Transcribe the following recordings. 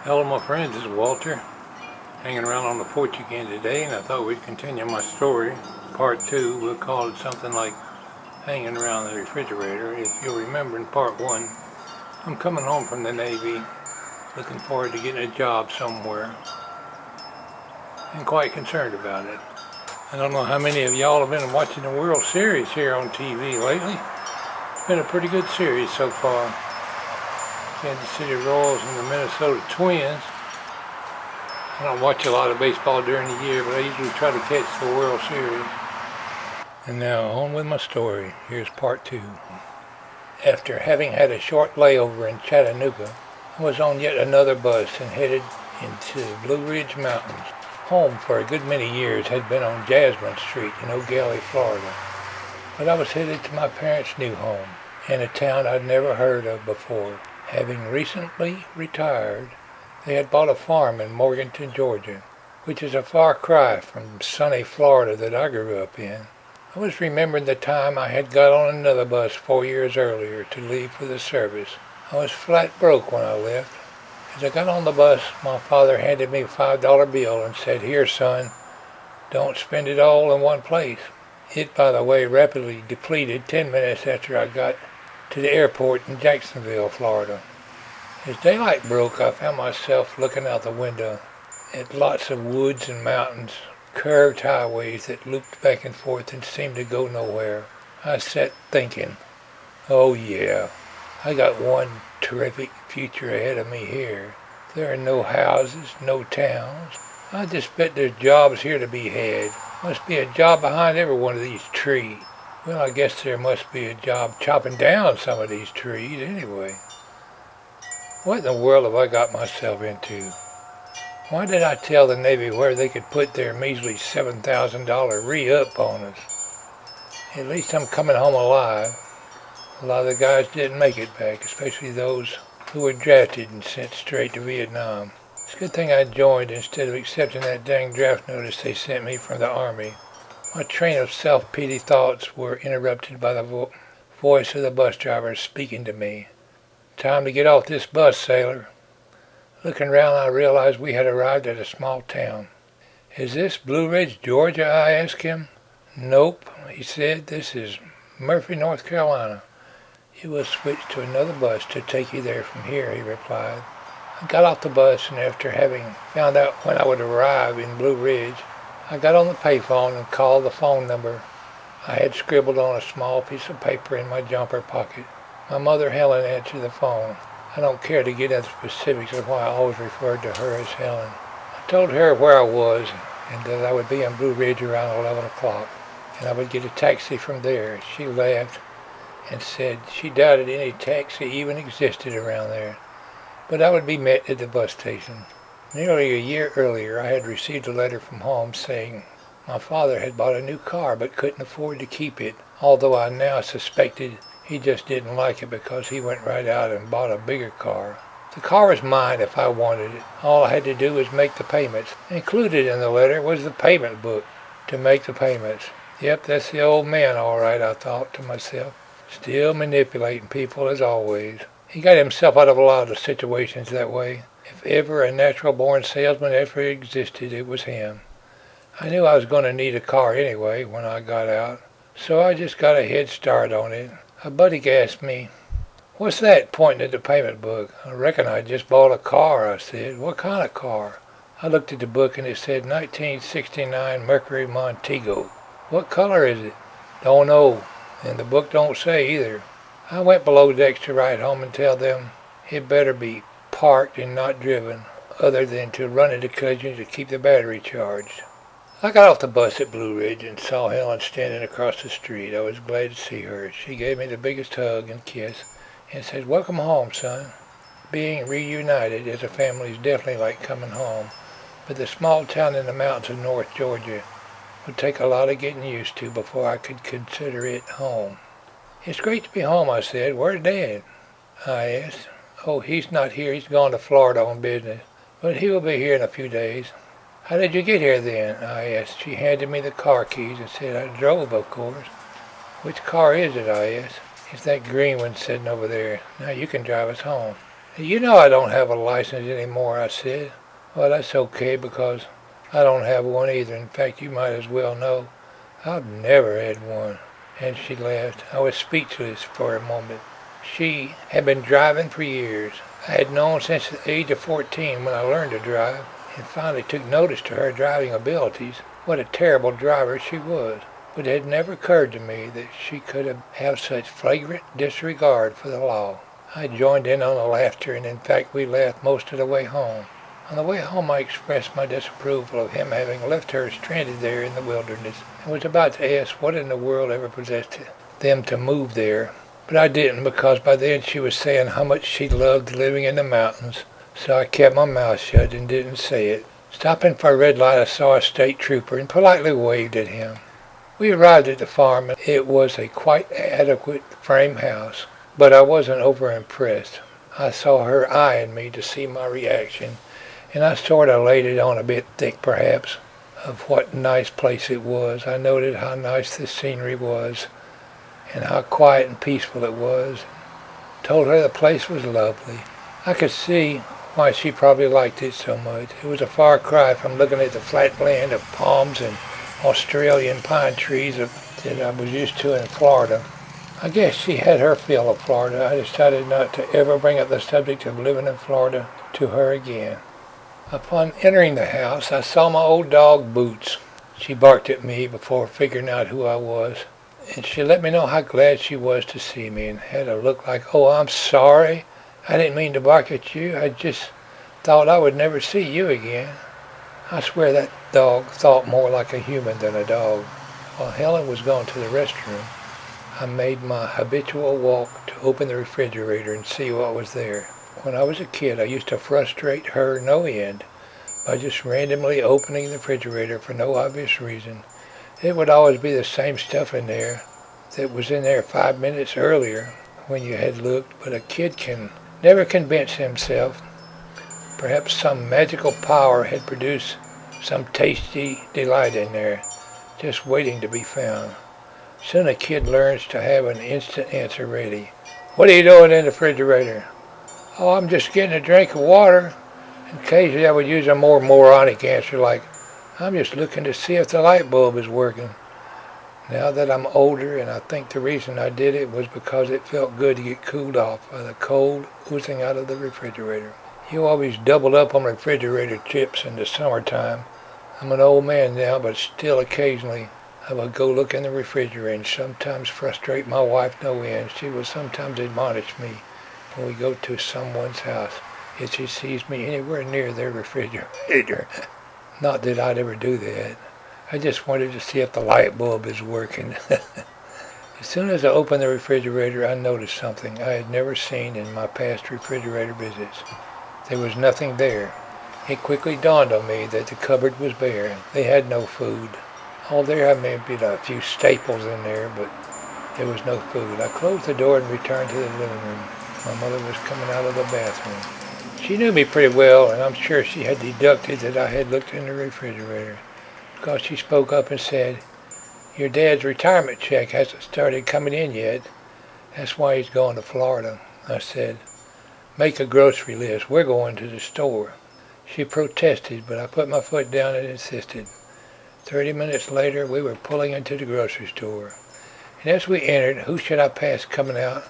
Hello my friends, this is Walter, hanging around on the porch again today, and I thought we'd continue my story. Part 2, we'll call it something like hanging around the refrigerator. If you'll remember in part 1, I'm coming home from the Navy, looking forward to getting a job somewhere, and quite concerned about it. I don't know how many of y'all have been watching the World Series here on TV lately. It's been a pretty good series so far. Kansas City Royals and the Minnesota Twins. I don't watch a lot of baseball during the year, but I usually try to catch the World Series. And now on with my story. Here's part 2. After having had a short layover in Chattanooga, I was on yet another bus and headed into the Blue Ridge Mountains. Home for a good many years had been on Jasmine Street in Eau Gallie, Florida. But I was headed to my parents' new home in a town I'd never heard of before. Having recently retired, they had bought a farm in Morganton, Georgia, which is a far cry from sunny Florida that I grew up in. I was remembering the time I had got on another bus 4 years earlier to leave for the service. I was flat broke when I left. As I got on the bus, my father handed me a $5 bill and said, "Here, son, don't spend it all in one place." It, by the way, rapidly depleted 10 minutes after I got to the airport in Jacksonville, Florida. As daylight broke, I found myself looking out the window at lots of woods and mountains, curved highways that looped back and forth and seemed to go nowhere. I sat thinking, oh yeah, I got one terrific future ahead of me here. There are no houses, no towns. I just bet there's jobs here to be had. Must be a job behind every one of these trees. Well, I guess there must be a job chopping down some of these trees anyway. What in the world have I got myself into? Why did I tell the Navy where they could put their measly $7,000 re-up bonus? At least I'm coming home alive. A lot of the guys didn't make it back, especially those who were drafted and sent straight to Vietnam. It's a good thing I joined instead of accepting that dang draft notice they sent me from the Army. My train of self-pity thoughts were interrupted by the voice of the bus driver speaking to me. "Time to get off this bus, sailor." Looking round, I realized we had arrived at a small town. "Is this Blue Ridge, Georgia?" I asked him. "Nope," he said. "This is Murphy, North Carolina. You will switch to another bus to take you there from here," he replied. I got off the bus, and after having found out when I would arrive in Blue Ridge, I got on the payphone and called the phone number I had scribbled on a small piece of paper in my jumper pocket. My mother, Helen, answered the phone. I don't care to get into the specifics of why I always referred to her as Helen. I told her where I was and that I would be in Blue Ridge around 11 o'clock, and I would get a taxi from there. She laughed and said she doubted any taxi even existed around there, but I would be met at the bus station. Nearly a year earlier, I had received a letter from home saying my father had bought a new car but couldn't afford to keep it, although I now suspected he just didn't like it because he went right out and bought a bigger car. The car was mine if I wanted it. All I had to do was make the payments. Included in the letter was the payment book to make the payments. Yep, that's the old man all right, I thought to myself. Still manipulating people as always. He got himself out of a lot of situations that way. If ever a natural-born salesman ever existed, it was him. I knew I was going to need a car anyway when I got out, so I just got a head start on it. A buddy asked me, "What's that?" pointing at the payment book. "I reckon I just bought a car," I said. "What kind of car?" I looked at the book and it said 1969 Mercury Montego. "What color is it?" "Don't know, and the book don't say either." I went below decks to write home and tell them it better be parked and not driven, other than to run into collision to keep the battery charged. I got off the bus at Blue Ridge and saw Helen standing across the street. I was glad to see her. She gave me the biggest hug and kiss and said, "Welcome home, son." Being reunited as a family is definitely like coming home, but the small town in the mountains of North Georgia would take a lot of getting used to before I could consider it home. "It's great to be home," I said. "Where's Dad?" I asked. "Oh, he's not here. He's gone to Florida on business, but he will be here in a few days." "How did you get here then?" I asked. She handed me the car keys and said I drove, of course. "Which car is it?" I asked. "It's that green one sitting over there. Now you can drive us home." You know I don't have a license anymore, I said. Well, that's okay because I don't have one either. In fact, you might as well know I've never had one. And she laughed. I was speechless for a moment. She had been driving for years. I had known since the age of 14 when I learned to drive and finally took notice to her driving abilities, what a terrible driver she was. But it had never occurred to me that she could have such flagrant disregard for the law. I joined in on the laughter, and in fact we laughed most of the way home. On the way home I expressed my disapproval of him having left her stranded there in the wilderness, and was about to ask what in the world ever possessed them to move there. But I didn't, because by then she was saying how much she loved living in the mountains, so I kept my mouth shut and didn't say it. Stopping for a red light I saw a state trooper and politely waved at him. We arrived at the farm, and it was a quite adequate frame house. But I wasn't over impressed. I saw her eyeing me to see my reaction, and I sort of laid it on a bit thick perhaps, of what a nice place it was. I noted how nice the scenery was, and how quiet and peaceful it was. Told her the place was lovely. I could see why she probably liked it so much. It was a far cry from looking at the flat land of palms and Australian pine trees that I was used to in Florida. I guess she had her fill of Florida. I decided not to ever bring up the subject of living in Florida to her again. Upon entering the house, I saw my old dog, Boots. She barked at me before figuring out who I was, and she let me know how glad she was to see me, and had a look like, "Oh, I'm sorry. I didn't mean to bark at you. I just thought I would never see you again." I swear that dog thought more like a human than a dog. While Helen was gone to the restroom, I made my habitual walk to open the refrigerator and see what was there. When I was a kid, I used to frustrate her no end by just randomly opening the refrigerator for no obvious reason. It would always be the same stuff in there that was in there 5 minutes earlier when you had looked, but a kid can never convince himself. Perhaps some magical power had produced some tasty delight in there, just waiting to be found. Soon a kid learns to have an instant answer ready. "What are you doing in the refrigerator?" "Oh, I'm just getting a drink of water." And occasionally I would use a more moronic answer like, "I'm just looking to see if the light bulb is working." Now that I'm older, and I think the reason I did it was because it felt good to get cooled off by the cold oozing out of the refrigerator. You always doubled up on refrigerator chips in the summertime. I'm an old man now, but still occasionally I would go look in the refrigerator and sometimes frustrate my wife no end. She will sometimes admonish me when we go to someone's house if she sees me anywhere near their refrigerator. Not that I'd ever do that. I just wanted to see if the light bulb is working. As soon as I opened the refrigerator, I noticed something I had never seen in my past refrigerator visits. There was nothing there. It quickly dawned on me that the cupboard was bare. They had no food. Oh, there may have been a few staples in there, but there was no food. I closed the door and returned to the living room. My mother was coming out of the bathroom. She knew me pretty well, and I'm sure she had deducted that I had looked in the refrigerator, because she spoke up and said, "Your dad's retirement check hasn't started coming in yet. That's why he's going to Florida." I said, "Make a grocery list. We're going to the store." She protested, but I put my foot down and insisted. 30 minutes later, we were pulling into the grocery store. And as we entered, who should I pass coming out?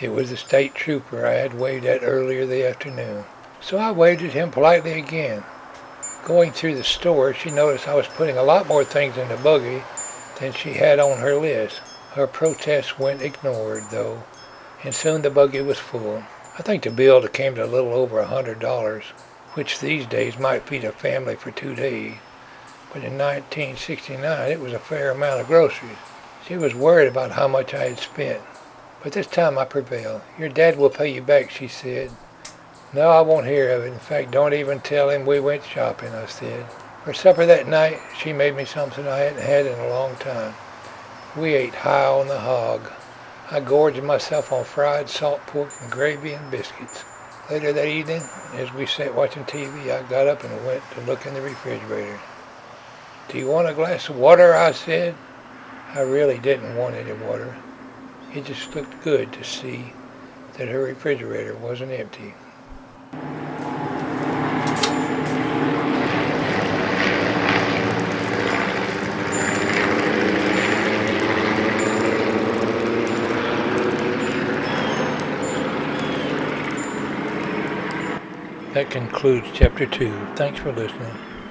It was the state trooper I had waved at earlier the afternoon. So I waved at him politely again. Going through the store, she noticed I was putting a lot more things in the buggy than she had on her list. Her protests went ignored, though, and soon the buggy was full. I think the bill came to a little over $100, which these days might feed a family for 2 days. But in 1969, it was a fair amount of groceries. She was worried about how much I had spent. But this time I prevailed. "Your dad will pay you back," she said. "No, I won't hear of it. In fact, don't even tell him we went shopping," I said. For supper that night, she made me something I hadn't had in a long time. We ate high on the hog. I gorged myself on fried salt pork and gravy and biscuits. Later that evening, as we sat watching TV, I got up and went to look in the refrigerator. "Do you want a glass of water?" I said. I really didn't want any water. It just looked good to see that her refrigerator wasn't empty. That concludes chapter 2. Thanks for listening.